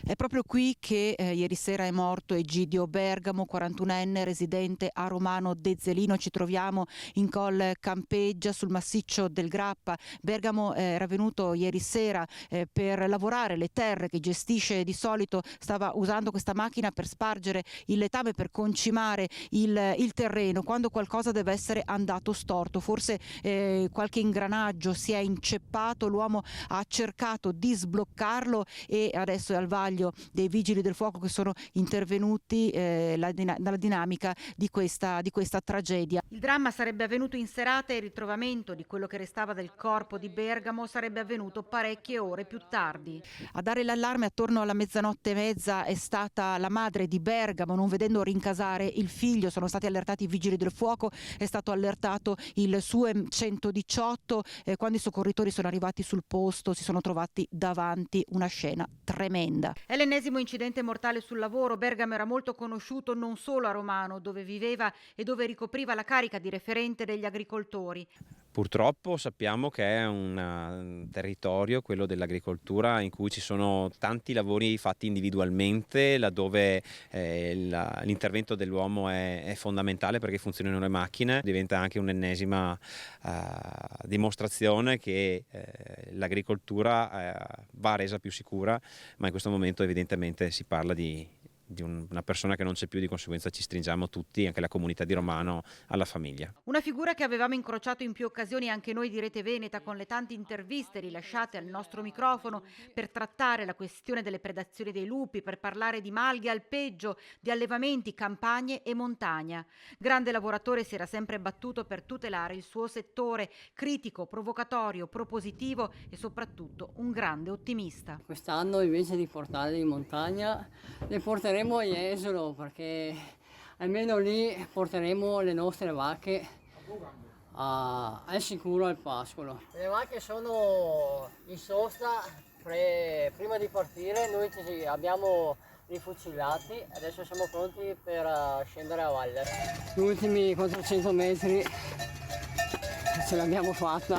È proprio qui che ieri sera è morto Egidio Bergamo, 41enne, residente a Romano Dezzelino. Ci troviamo in Col Campeggia, sul massiccio del Grappa. Bergamo era venuto ieri sera per lavorare le terre che gestisce di solito, stava usando questa macchina per spargere il letame, per concimare il terreno, quando qualcosa deve essere andato storto. Forse qualche ingranaggio si è inceppato, l'uomo ha cercato di sbloccarlo e adesso è al vaglio dei vigili del fuoco che sono intervenuti dalla dinamica di questa tragedia. Il dramma sarebbe avvenuto in serata e il ritrovamento di quello che restava del corpo di Bergamo sarebbe avvenuto parecchie ore più tardi. A dare l'allarme attorno alla mezzanotte e mezza è stata la madre di Bergamo. Non vedendo rincasare il figlio sono stati allertati i vigili del fuoco, è stato allertato il SUEM 118. Quando i soccorritori sono arrivati sul posto si sono trovati davanti una scena tremenda. È l'ennesimo incidente mortale sul lavoro. Bergamo era molto conosciuto non solo a Romano, dove viveva e dove ricopriva la carica di referente degli agricoltori. Purtroppo sappiamo che è un territorio, quello dell'agricoltura, in cui ci sono tanti lavori fatti individualmente, laddove l'intervento dell'uomo è fondamentale perché funzionano le macchine. Diventa anche un'ennesima dimostrazione che l'agricoltura va resa più sicura, ma in questo momento evidentemente si parla di una persona che non c'è più, di conseguenza ci stringiamo tutti, anche la comunità di Romano, alla famiglia. Una figura che avevamo incrociato in più occasioni anche noi di Rete Veneta, con le tante interviste rilasciate al nostro microfono per trattare la questione delle predazioni dei lupi, per parlare di malghe alpeggio, di allevamenti, campagne e montagna. Grande lavoratore, si era sempre battuto per tutelare il suo settore, critico, provocatorio, propositivo e soprattutto un grande ottimista. Quest'anno invece di portarli in montagna le porteremo a Jesolo, perché almeno lì porteremo le nostre vacche al sicuro al pascolo. Le vacche sono in sosta, prima di partire noi ci abbiamo rifucillati, adesso siamo pronti per scendere a valle. Gli ultimi 400 metri ce l'abbiamo fatta.